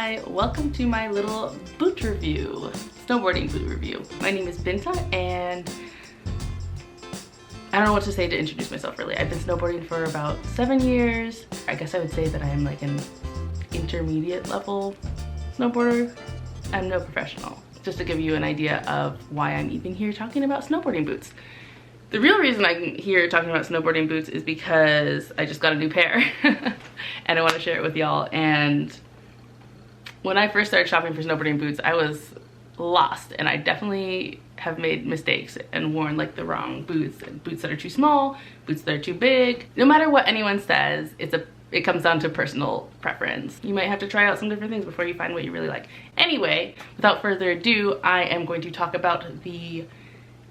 Hi, welcome to my little boot review, snowboarding boot review. My name is Binta and I don't know what to say to introduce myself really. I've been snowboarding for about 7 years. I guess I would say that I'm like an intermediate level snowboarder. I'm no professional. Just to give you an idea of why I'm even here talking about snowboarding boots. The real reason I'm here talking about snowboarding boots is because I just got a new pair and I want to share it with y'all. And when I first started shopping for snowboarding boots, I was lost and I definitely have made mistakes and worn like the wrong boots, and boots that are too small, boots that are too big. No matter what anyone says, it comes down to personal preference. You might have to try out some different things before you find what you really like. Anyway, without further ado, I am going to talk about the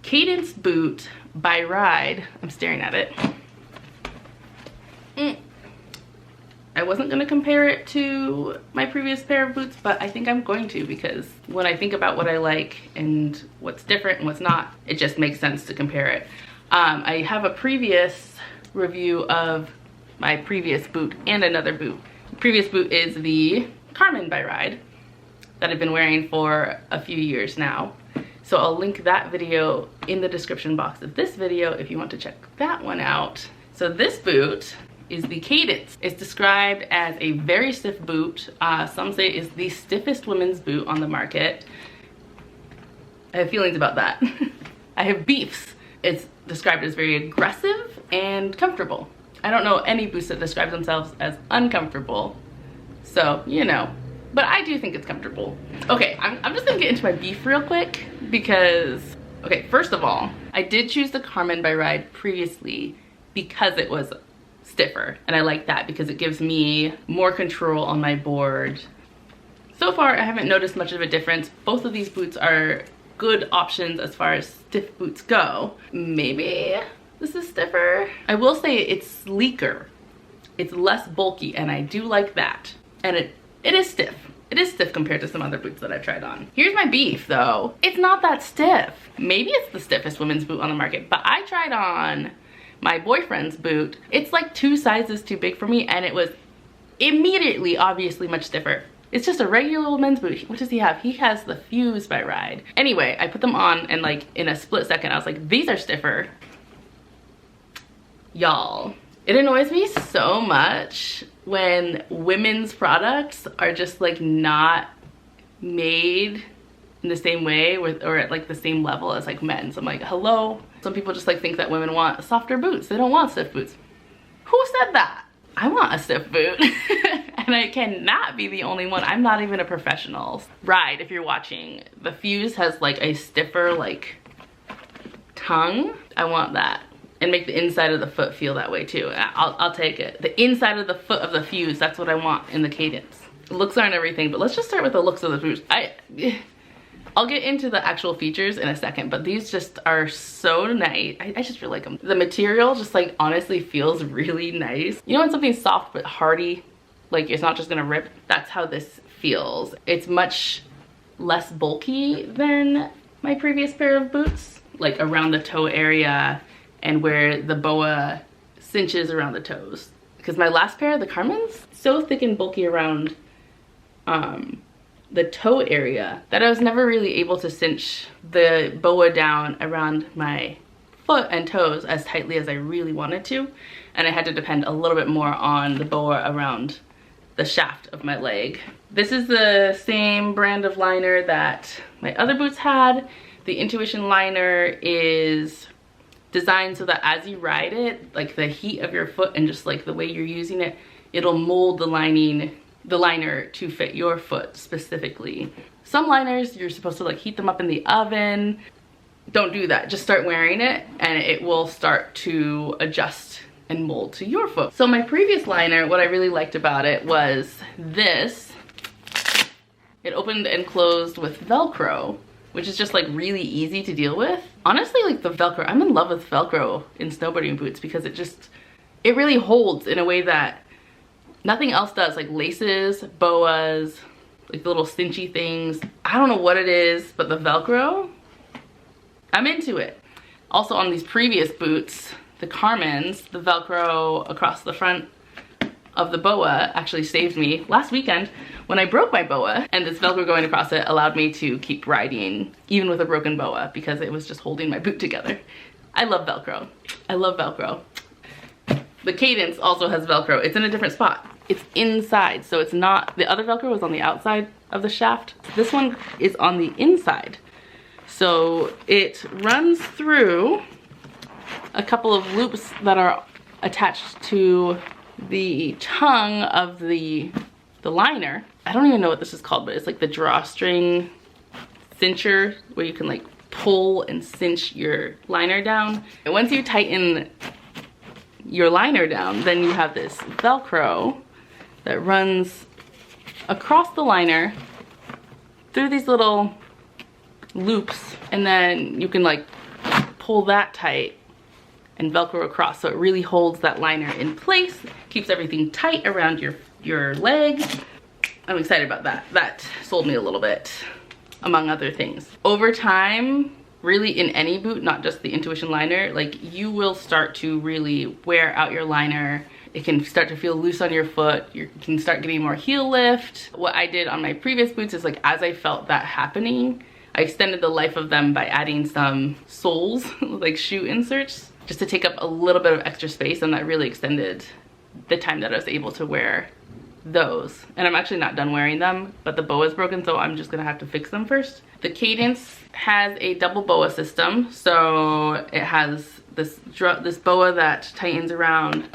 Cadence boot by Ride. I'm staring at it. I wasn't gonna compare it to my previous pair of boots, but I think I'm going to, because when I think about what I like and what's different and what's not, it just makes sense to compare it. I have a previous review of my previous boot and another boot. The previous boot is the Karmyn by Ride that I've been wearing for a few years now. So I'll link that video in the description box of this video if you want to check that one out. So this boot is the Cadence. It's described as a very stiff boot. Some say it's the stiffest women's boot on the market. I have feelings about that. I have beefs. It's described as very aggressive and comfortable. I don't know any boots that describe themselves as uncomfortable. So, you know, but I do think it's comfortable. Okay, I'm just gonna get into my beef real quick because, okay, first of all, I did choose the Karmyn by Ride previously because it was stiffer, and I like that because it gives me more control on my board. So far, I haven't noticed much of a difference. Both of these boots are good options as far as stiff boots go. Maybe this is stiffer. I will say it's sleeker. It's less bulky, and I do like that. And it is stiff. It is stiff compared to some other boots that I've tried on. Here's my beef though. It's not that stiff. Maybe it's the stiffest women's boot on the market, but I tried on my boyfriend's boot. It's like 2 sizes too big for me, and it was immediately obviously much stiffer. It's just a regular men's boot. What does he have? He has the Fuse by Ride. Anyway, I put them on and like in a split second, I was like, these are stiffer. Y'all, it annoys me so much when women's products are just like not made in the same way or at like the same level as like men's. I'm like, hello? Some people just like think that women want softer boots. They don't want stiff boots. Who said that? I want a stiff boot. And I cannot be the only one. I'm not even a professional. Ride, if you're watching, the Fuse has like a stiffer like tongue. I want that. And make the inside of the foot feel that way too. I'll take it. The inside of the foot of the Fuse, that's what I want in the Cadence. Looks aren't everything, but let's just start with the looks of the boots. I'll get into the actual features in a second, but these just are so nice. I just really like them. The material just like honestly feels really nice. You know when something's soft but hardy, like it's not just gonna rip? That's how this feels. It's much less bulky than my previous pair of boots, like around the toe area and where the boa cinches around the toes. Because my last pair, the Karmyn's, so thick and bulky around the toe area that I was never really able to cinch the boa down around my foot and toes as tightly as I really wanted to. And I had to depend a little bit more on the boa around the shaft of my leg. This is the same brand of liner that my other boots had. The Intuition liner is designed so that as you ride it, like the heat of your foot and just like the way you're using it, it'll mold the liner to fit your foot specifically. Some liners, you're supposed to like heat them up in the oven. Don't do that. Just start wearing it and it will start to adjust and mold to your foot. So my previous liner, what I really liked about it was this. It opened and closed with Velcro, which is just like really easy to deal with. Honestly, like the Velcro, I'm in love with Velcro in snowboarding boots because it really holds in a way that nothing else does. Like laces, boas, like the little cinchy things. I don't know what it is, but the Velcro, I'm into it. Also on these previous boots, the Karmyn's, the Velcro across the front of the boa actually saved me last weekend when I broke my boa, and this Velcro going across it allowed me to keep riding even with a broken boa because it was just holding my boot together. I love Velcro. I love Velcro. The Cadence also has Velcro. It's in a different spot. It's inside, so it's not, the other Velcro was on the outside of the shaft. This one is on the inside. So it runs through a couple of loops that are attached to the tongue of the liner. I don't even know what this is called, but it's like the drawstring cincher where you can like pull and cinch your liner down. And once you tighten your liner down, then you have this Velcro that runs across the liner through these little loops, and then you can like pull that tight and Velcro across, so it really holds that liner in place, keeps everything tight around your leg. I'm excited about that. That sold me a little bit, among other things. Over time, really in any boot, not just the Intuition liner, like you will start to really wear out your liner. It can start to feel loose on your foot. You can start getting more heel lift. What I did on my previous boots is like, as I felt that happening, I extended the life of them by adding some soles, like shoe inserts, just to take up a little bit of extra space, and that really extended the time that I was able to wear those. And I'm actually not done wearing them, but the boa is broken, so I'm just gonna have to fix them first. The Cadence has a double boa system, so it has this boa that tightens around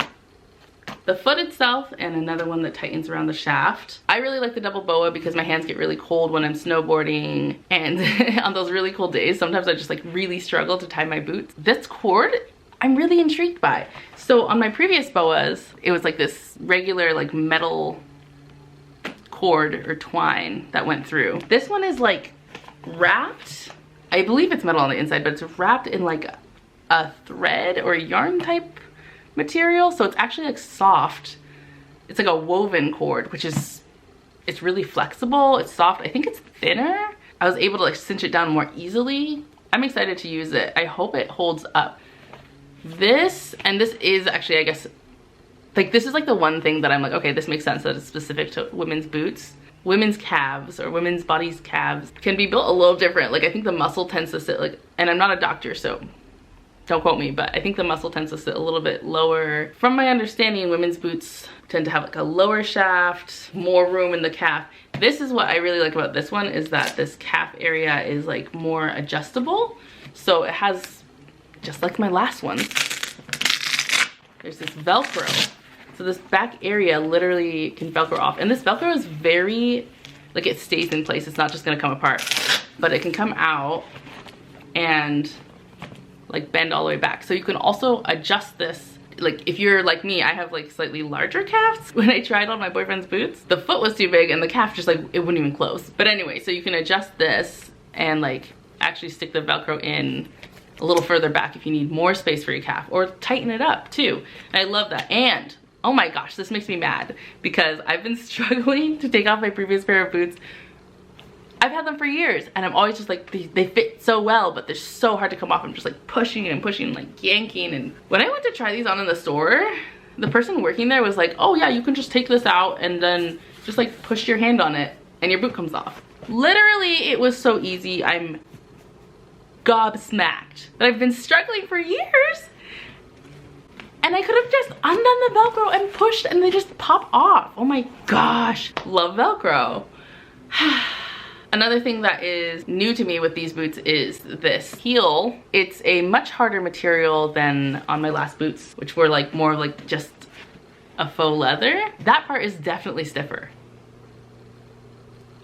the foot itself and another one that tightens around the shaft. I really like the double boa because my hands get really cold when I'm snowboarding, and on those really cold days, sometimes I just like really struggle to tie my boots. This cord, I'm really intrigued by. So on my previous boas, it was like this regular like metal cord or twine that went through. This one is like wrapped, I believe it's metal on the inside, but it's wrapped in like a thread or yarn type material, so it's actually like soft. It's like a woven cord, which is, it's really flexible, it's soft. I think it's thinner. I was able to like cinch it down more easily. I'm excited to use it. I hope it holds up. This, and this is actually, I guess, like this is like the one thing that I'm like, okay, this makes sense that it's specific to women's boots. Women's calves or women's bodies calves can be built a little different. Like I think the muscle tends to sit like, and I'm not a doctor, so don't quote me, but I think the muscle tends to sit a little bit lower. From my understanding, women's boots tend to have like a lower shaft, more room in the calf. This is what I really like about this one, is that this calf area is like more adjustable. So it has, just like my last one, there's this Velcro. So this back area literally can Velcro off. And this Velcro is very, like it stays in place. It's not just gonna come apart, but it can come out and like bend all the way back. So you can also adjust this. Like if you're like me, I have like slightly larger calves. When I tried on my boyfriend's boots, the foot was too big and the calf just like, it wouldn't even close. But anyway, so you can adjust this and like actually stick the Velcro in a little further back if you need more space for your calf, or tighten it up too. And I love that. And oh my gosh, this makes me mad because I've been struggling to take off my previous pair of boots. I've had them for years and I'm always just like, they fit so well, but they're so hard to come off. I'm just like pushing and pushing, like yanking. And when I went to try these on in the store, the person working there was like, oh yeah, you can just take this out and then just like push your hand on it and your boot comes off. Literally, it was so easy. I'm gobsmacked that I've been struggling for years. And I could have just undone the Velcro and pushed and they just pop off. Oh my gosh, love Velcro. Another thing that is new to me with these boots is this heel. It's a much harder material than on my last boots, which were like more like just a faux leather. That part is definitely stiffer.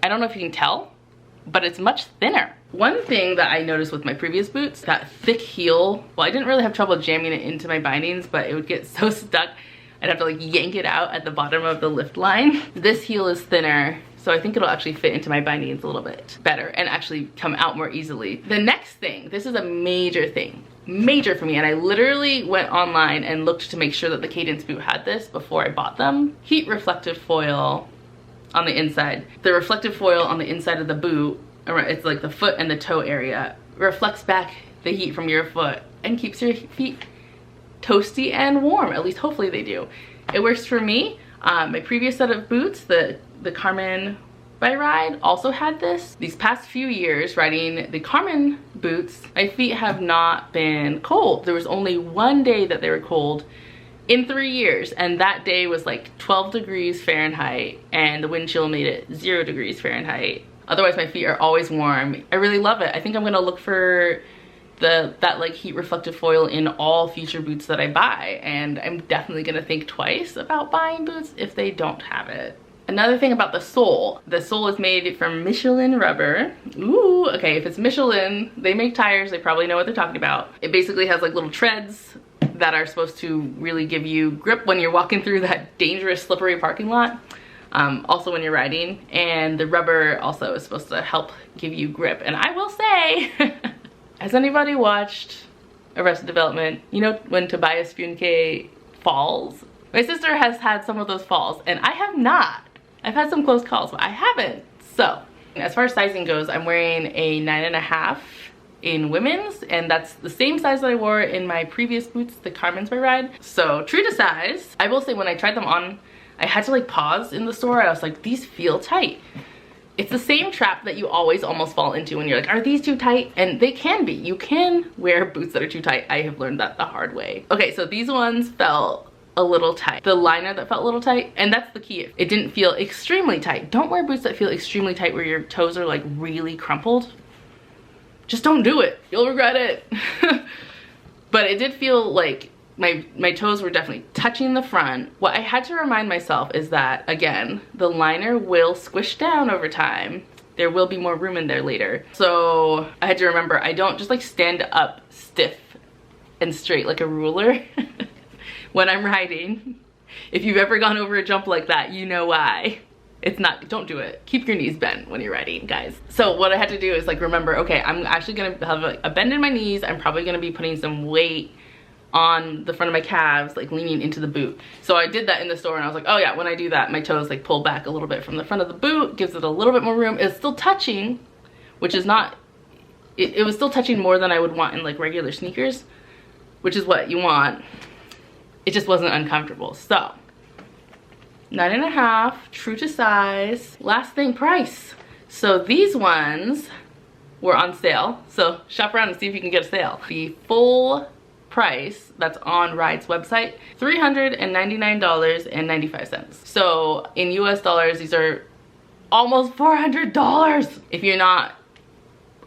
I don't know if you can tell, but it's much thinner. One thing that I noticed with my previous boots, that thick heel, well, I didn't really have trouble jamming it into my bindings, but it would get so stuck, I'd have to like yank it out at the bottom of the lift line. This heel is thinner, so I think it'll actually fit into my bindings a little bit better and actually come out more easily. The next thing, this is a major thing, major for me, and I literally went online and looked to make sure that the Cadence boot had this before I bought them. Heat reflective foil on the inside. The reflective foil on the inside of the boot, it's like the foot and the toe area, reflects back the heat from your foot and keeps your feet toasty and warm. At least hopefully they do. It works for me. My previous set of boots, the Karmyn by Ride, also had this. These past few years riding the Karmyn boots, my feet have not been cold. There was only one day that they were cold in 3 years, and that day was like 12 degrees Fahrenheit, and the wind chill made it 0 degrees Fahrenheit. Otherwise my feet are always warm. I really love it. I think I'm gonna look for that like heat reflective foil in all future boots that I buy, and I'm definitely gonna think twice about buying boots if they don't have it. Another thing about the sole is made from Michelin rubber. Ooh, okay, if it's Michelin, they make tires, they probably know what they're talking about. It basically has like little treads that are supposed to really give you grip when you're walking through that dangerous slippery parking lot. Also when you're riding, and the rubber also is supposed to help give you grip. And I will say, has anybody watched Arrested Development? You know when Tobias Funke falls? My sister has had some of those falls, and I have not. I've had some close calls, but I haven't. So, as far as sizing goes, I'm wearing a 9.5 in women's, and that's the same size that I wore in my previous boots, the Karmyn's by Ride. So, true to size. I will say when I tried them on, I had to like pause in the store. I was like, these feel tight. It's the same trap that you always almost fall into when you're like, are these too tight? And they can be. You can wear boots that are too tight. I have learned that the hard way. Okay, so these ones felt a little tight. The liner that felt a little tight, and that's the key. It didn't feel extremely tight. Don't wear boots that feel extremely tight where your toes are like really crumpled. Just don't do it. You'll regret it. But it did feel like my toes were definitely touching the front. What I had to remind myself is that, again, the liner will squish down over time. There will be more room in there later. So I had to remember, I don't just like stand up stiff and straight like a ruler when I'm riding. If you've ever gone over a jump like that, you know why. It's not, don't do it. Keep your knees bent when you're riding, guys. So what I had to do is like remember, okay, I'm actually gonna have a bend in my knees. I'm probably gonna be putting some weight on the front of my calves, like leaning into the boot. So I did that in the store, and I was like, oh yeah, when I do that, my toes like pull back a little bit from the front of the boot, gives it a little bit more room. It's still touching, which is not, it was still touching more than I would want in like regular sneakers, which is what you want. It just wasn't uncomfortable. So 9.5, true to size. Last thing, price. So these ones were on sale. So shop around and see if you can get a sale. The full price that's on Ride's website, $399.95. So in US dollars, these are almost $400. If you're not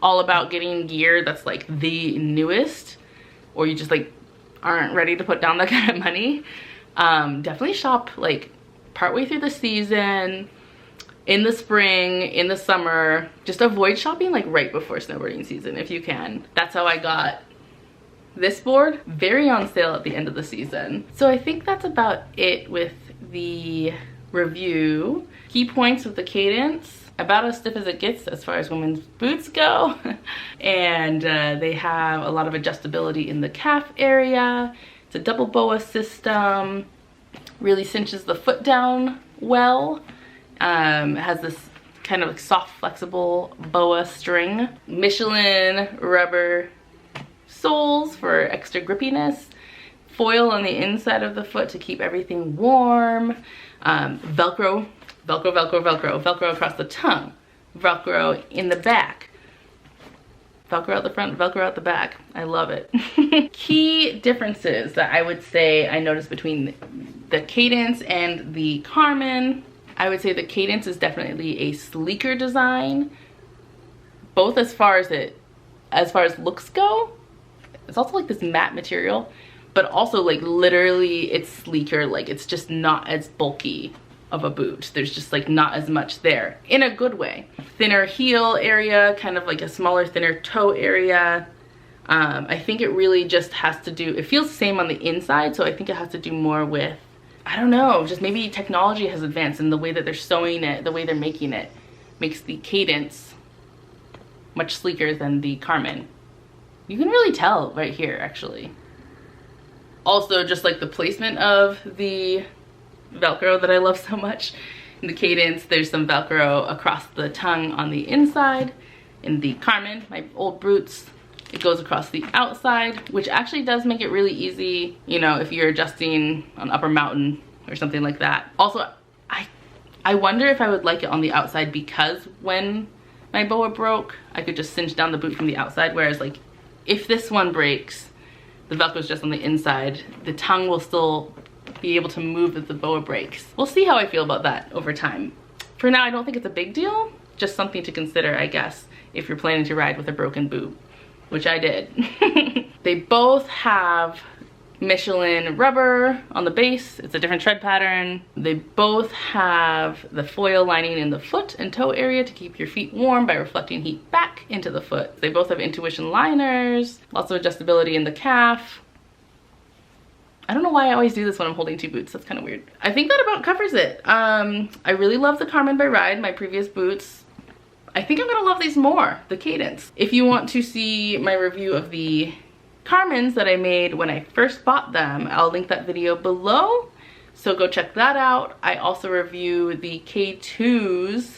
all about getting gear that's like the newest, or you just like aren't ready to put down that kind of money, definitely shop like partway through the season, in the spring, in the summer. Just avoid shopping like right before snowboarding season if you can. That's how I got this board, very on sale at the end of the season. So I think that's about it with the review. Key points with the Cadence: about as stiff as it gets as far as women's boots go. And they have a lot of adjustability in the calf area. It's a double boa system, really cinches the foot down well. It has this kind of like soft, flexible boa string. Michelin rubber soles for extra grippiness. Foil on the inside of the foot to keep everything warm. Velcro, Velcro, Velcro, Velcro. Velcro across the tongue. Velcro in the back. Velcro out the front, Velcro out the back. I love it. Key differences that I would say I noticed between the Cadence and the Karmyn. I would say the Cadence is definitely a sleeker design, both as far as looks go. It's also like this matte material, but also like literally it's sleeker. Like it's just not as bulky of a boot. There's just like not as much there in a good way. Thinner heel area, kind of like a smaller, thinner toe area. I think it really just has to do, it feels the same on the inside, so I think it has to do more with, I don't know, just maybe technology has advanced in the way that they're sewing it, the way they're making it, makes the Cadence much sleeker than the Karmyn. You can really tell right here, actually. Also, just like the placement of the Velcro that I love so much. In the Cadence, there's some Velcro across the tongue on the inside. In the Karmyn, my old boots, it goes across the outside, which actually does make it really easy, you know, if you're adjusting on upper mountain or something like that. Also, I wonder if I would like it on the outside, because when my Boa broke, I could just cinch down the boot from the outside, whereas like if this one breaks, the Velcro is just on the inside, the tongue will still be able to move as the Boa breaks. We'll see how I feel about that over time. For now, I don't think it's a big deal, just something to consider, I guess, if you're planning to ride with a broken boot, which I did. They both have Michelin rubber on the base. It's a different tread pattern. They both have the foil lining in the foot and toe area to keep your feet warm by reflecting heat back into the foot. They both have Intuition liners, lots of adjustability in the calf. I don't know why I always do this when I'm holding two boots. That's kind of weird. I think that about covers it. I really love the Karmyn by Ride, my previous boots. I think I'm gonna love these more, the Cadence. If you want to see my review of the Karmyns that I made when I first bought them, I'll link that video below, so go check that out. I also review the K2s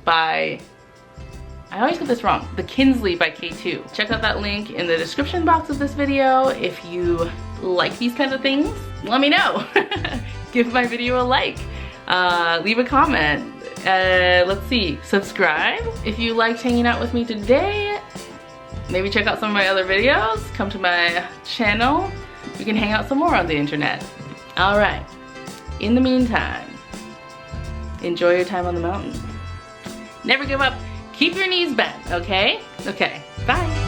by, I always get this wrong, the Kinsley by K2. Check out that link in the description box of this video. If you like these kinds of things, let me know. Give my video a like, leave a comment, let's see, subscribe if you liked hanging out with me today. Maybe check out some of my other videos, come to my channel. We can hang out some more on the internet. All right, in the meantime, enjoy your time on the mountain. Never give up, keep your knees bent, okay? Okay, bye.